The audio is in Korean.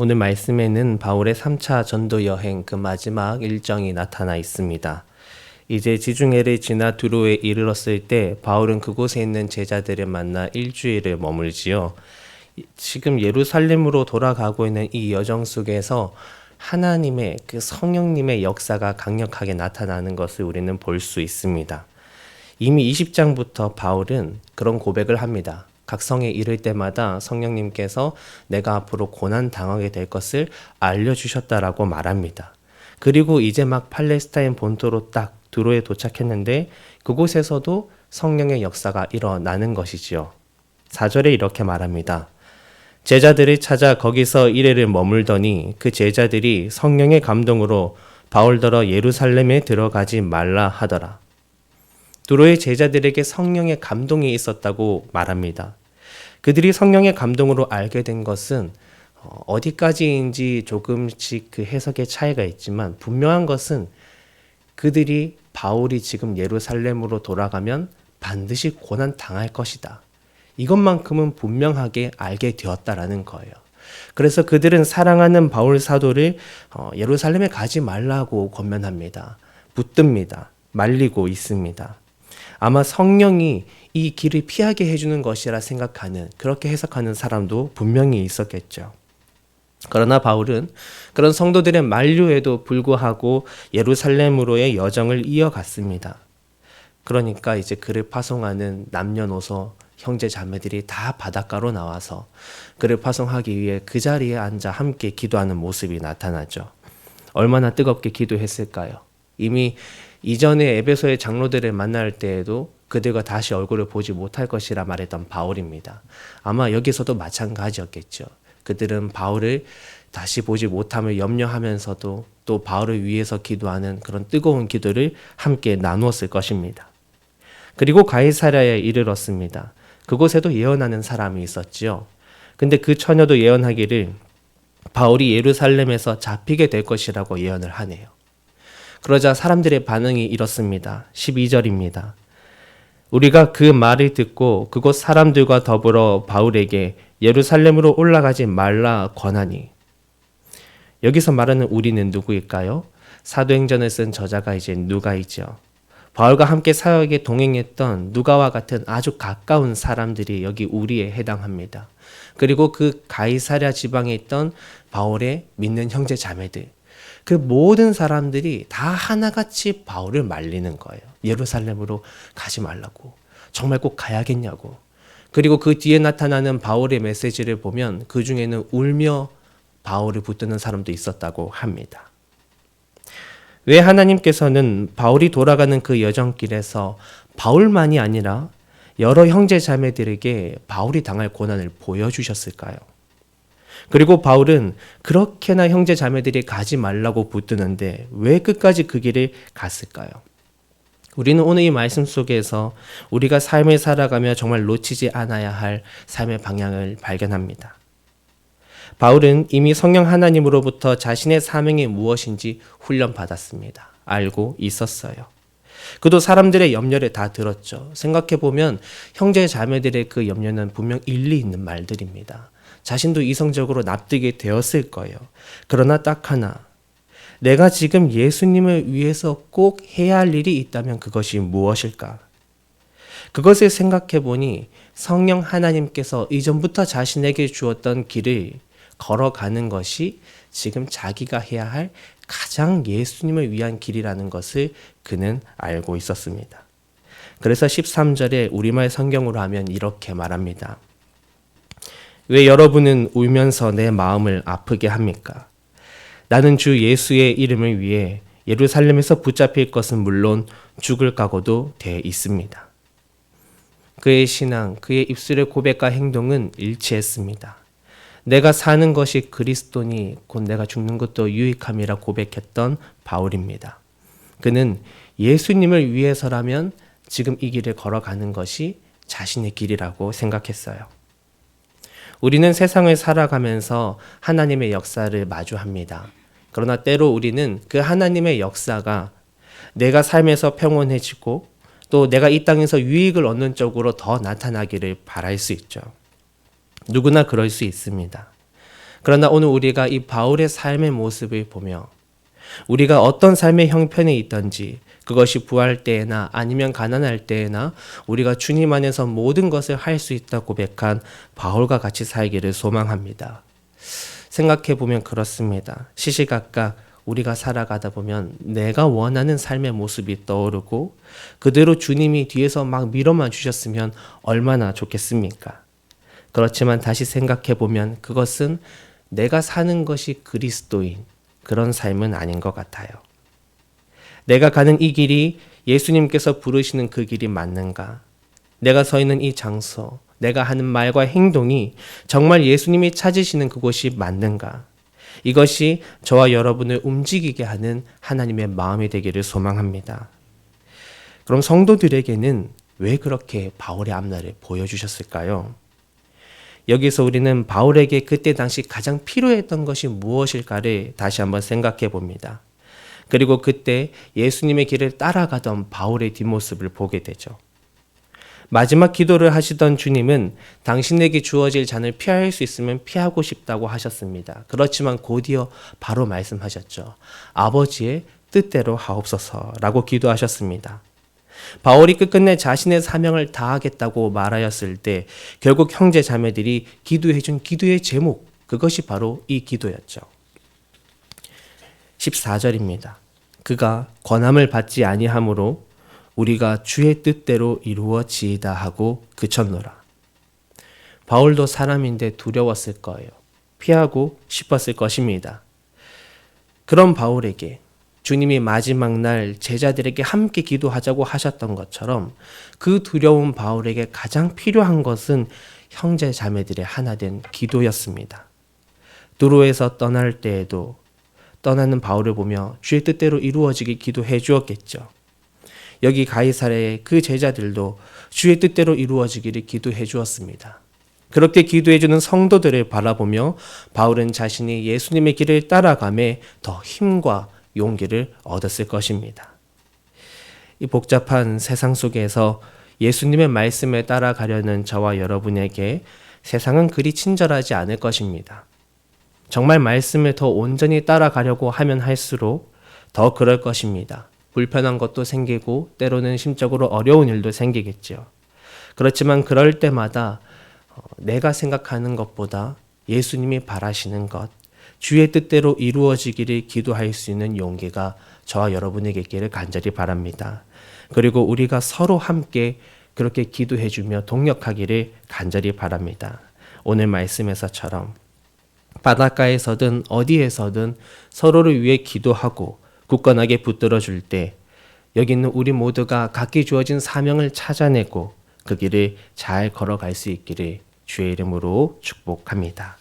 오늘 말씀에는 바울의 3차 전도 여행 그 마지막 일정이 나타나 있습니다. 이제 지중해를 지나 두로에 이르렀을 때 바울은 그곳에 있는 제자들을 만나 일주일을 머물지요. 지금 예루살렘으로 돌아가고 있는 이 여정 속에서 하나님의 그 성령님의 역사가 강력하게 나타나는 것을 우리는 볼 수 있습니다. 이미 20장부터 바울은 그런 고백을 합니다. 각 성에 이를 때마다 성령님께서 내가 앞으로 고난 당하게 될 것을 알려주셨다라고 말합니다. 그리고 이제 막 팔레스타인 본토로 딱 두로에 도착했는데 그곳에서도 성령의 역사가 일어나는 것이지요. 4절에 이렇게 말합니다. 제자들을 찾아 거기서 이래를 머물더니 그 제자들이 성령의 감동으로 바울더러 예루살렘에 들어가지 말라 하더라. 두로의 제자들에게 성령의 감동이 있었다고 말합니다. 그들이 성령의 감동으로 알게 된 것은 어디까지인지 조금씩 그 해석의 차이가 있지만 분명한 것은 그들이 바울이 지금 예루살렘으로 돌아가면 반드시 고난 당할 것이다. 이것만큼은 분명하게 알게 되었다라는 거예요. 그래서 그들은 사랑하는 바울 사도를 예루살렘에 가지 말라고 권면합니다. 붙듭니다. 말리고 있습니다. 아마 성령이 이 길을 피하게 해주는 것이라 생각하는, 그렇게 해석하는 사람도 분명히 있었겠죠. 그러나 바울은 그런 성도들의 만류에도 불구하고 예루살렘으로의 여정을 이어갔습니다. 그러니까 이제 그를 파송하는 남녀노소 형제 자매들이 다 바닷가로 나와서 그를 파송하기 위해 그 자리에 앉아 함께 기도하는 모습이 나타나죠. 얼마나 뜨겁게 기도했을까요? 이미 이전에 에베소의 장로들을 만날 때에도 그들과 다시 얼굴을 보지 못할 것이라 말했던 바울입니다. 아마 여기서도 마찬가지였겠죠. 그들은 바울을 다시 보지 못함을 염려하면서도 또 바울을 위해서 기도하는 그런 뜨거운 기도를 함께 나누었을 것입니다. 그리고 가이사랴에 이르렀습니다. 그곳에도 예언하는 사람이 있었지요. 근데 그 처녀도 예언하기를 바울이 예루살렘에서 잡히게 될 것이라고 예언을 하네요. 그러자 사람들의 반응이 이렇습니다. 12절입니다. 우리가 그 말을 듣고 그곳 사람들과 더불어 바울에게 예루살렘으로 올라가지 말라 권하니. 여기서 말하는 우리는 누구일까요? 사도행전을 쓴 저자가 이제 누가이죠. 바울과 함께 사역에 동행했던 누가와 같은 아주 가까운 사람들이 여기 우리에 해당합니다. 그리고 그 가이사랴 지방에 있던 바울의 믿는 형제 자매들, 그 모든 사람들이 다 하나같이 바울을 말리는 거예요. 예루살렘으로 가지 말라고. 정말 꼭 가야겠냐고. 그리고 그 뒤에 나타나는 바울의 메시지를 보면 그 중에는 울며 바울을 붙드는 사람도 있었다고 합니다. 왜 하나님께서는 바울이 돌아가는 그 여정길에서 바울만이 아니라 여러 형제 자매들에게 바울이 당할 고난을 보여주셨을까요? 그리고 바울은 그렇게나 형제 자매들이 가지 말라고 붙드는데 왜 끝까지 그 길을 갔을까요? 우리는 오늘 이 말씀 속에서 우리가 삶을 살아가며 정말 놓치지 않아야 할 삶의 방향을 발견합니다. 바울은 이미 성령 하나님으로부터 자신의 사명이 무엇인지 훈련받았습니다. 알고 있었어요. 그도 사람들의 염려를 다 들었죠. 생각해보면 형제 자매들의 그 염려는 분명 일리 있는 말들입니다. 자신도 이성적으로 납득이 되었을 거예요. 그러나 딱 하나, 내가 지금 예수님을 위해서 꼭 해야 할 일이 있다면 그것이 무엇일까? 그것을 생각해 보니 성령 하나님께서 이전부터 자신에게 주었던 길을 걸어가는 것이 지금 자기가 해야 할 가장 예수님을 위한 길이라는 것을 그는 알고 있었습니다. 그래서 13절에 우리말 성경으로 하면 이렇게 말합니다. 왜 여러분은 울면서 내 마음을 아프게 합니까? 나는 주 예수의 이름을 위해 예루살렘에서 붙잡힐 것은 물론 죽을 각오도 돼 있습니다. 그의 신앙, 그의 입술의 고백과 행동은 일치했습니다. 내가 사는 것이 그리스도니 곧 내가 죽는 것도 유익함이라 고백했던 바울입니다. 그는 예수님을 위해서라면 지금 이 길을 걸어가는 것이 자신의 길이라고 생각했어요. 우리는 세상을 살아가면서 하나님의 역사를 마주합니다. 그러나 때로 우리는 그 하나님의 역사가 내가 삶에서 평온해지고 또 내가 이 땅에서 유익을 얻는 쪽으로 더 나타나기를 바랄 수 있죠. 누구나 그럴 수 있습니다. 그러나 오늘 우리가 이 바울의 삶의 모습을 보며 우리가 어떤 삶의 형편에 있든지 그것이 부할 때에나 아니면 가난할 때에나 우리가 주님 안에서 모든 것을 할 수 있다 고백한 바울과 같이 살기를 소망합니다. 생각해 보면 그렇습니다. 시시각각 우리가 살아가다 보면 내가 원하는 삶의 모습이 떠오르고 그대로 주님이 뒤에서 막 밀어만 주셨으면 얼마나 좋겠습니까? 그렇지만 다시 생각해 보면 그것은 내가 사는 것이 그리스도인 그런 삶은 아닌 것 같아요. 내가 가는 이 길이 예수님께서 부르시는 그 길이 맞는가? 내가 서 있는 이 장소, 내가 하는 말과 행동이 정말 예수님이 찾으시는 그곳이 맞는가? 이것이 저와 여러분을 움직이게 하는 하나님의 마음이 되기를 소망합니다. 그럼 성도들에게는 왜 그렇게 바울의 앞날을 보여주셨을까요? 여기서 우리는 바울에게 그때 당시 가장 필요했던 것이 무엇일까를 다시 한번 생각해 봅니다. 그리고 그때 예수님의 길을 따라가던 바울의 뒷모습을 보게 되죠. 마지막 기도를 하시던 주님은 당신에게 주어질 잔을 피할 수 있으면 피하고 싶다고 하셨습니다. 그렇지만 곧이어 바로 말씀하셨죠. 아버지의 뜻대로 하옵소서라고 기도하셨습니다. 바울이 끝끝내 자신의 사명을 다하겠다고 말하였을 때 결국 형제 자매들이 기도해준 기도의 제목, 그것이 바로 이 기도였죠. 14절입니다. 그가 권함을 받지 아니하므로 우리가 주의 뜻대로 이루어지이다 하고 그쳤노라. 바울도 사람인데 두려웠을 거예요. 피하고 싶었을 것입니다. 그런 바울에게 주님이 마지막 날 제자들에게 함께 기도하자고 하셨던 것처럼 그 두려운 바울에게 가장 필요한 것은 형제 자매들의 하나 된 기도였습니다. 두로에서 떠날 때에도 떠나는 바울을 보며 주의 뜻대로 이루어지길 기도해 주었겠죠. 여기 가이사랴의 그 제자들도 주의 뜻대로 이루어지기를 기도해 주었습니다. 그렇게 기도해 주는 성도들을 바라보며 바울은 자신이 예수님의 길을 따라가며 더 힘과 용기를 얻었을 것입니다. 이 복잡한 세상 속에서 예수님의 말씀에 따라가려는 저와 여러분에게 세상은 그리 친절하지 않을 것입니다. 정말 말씀을 더 온전히 따라가려고 하면 할수록 더 그럴 것입니다. 불편한 것도 생기고 때로는 심적으로 어려운 일도 생기겠죠. 그렇지만 그럴 때마다 내가 생각하는 것보다 예수님이 바라시는 것, 주의 뜻대로 이루어지기를 기도할 수 있는 용기가 저와 여러분에게 있기를 간절히 바랍니다. 그리고 우리가 서로 함께 그렇게 기도해주며 동력하기를 간절히 바랍니다. 오늘 말씀에서처럼 바닷가에서든 어디에서든 서로를 위해 기도하고 굳건하게 붙들어 줄 때 여기 있는 우리 모두가 각기 주어진 사명을 찾아내고 그 길을 잘 걸어갈 수 있기를 주의 이름으로 축복합니다.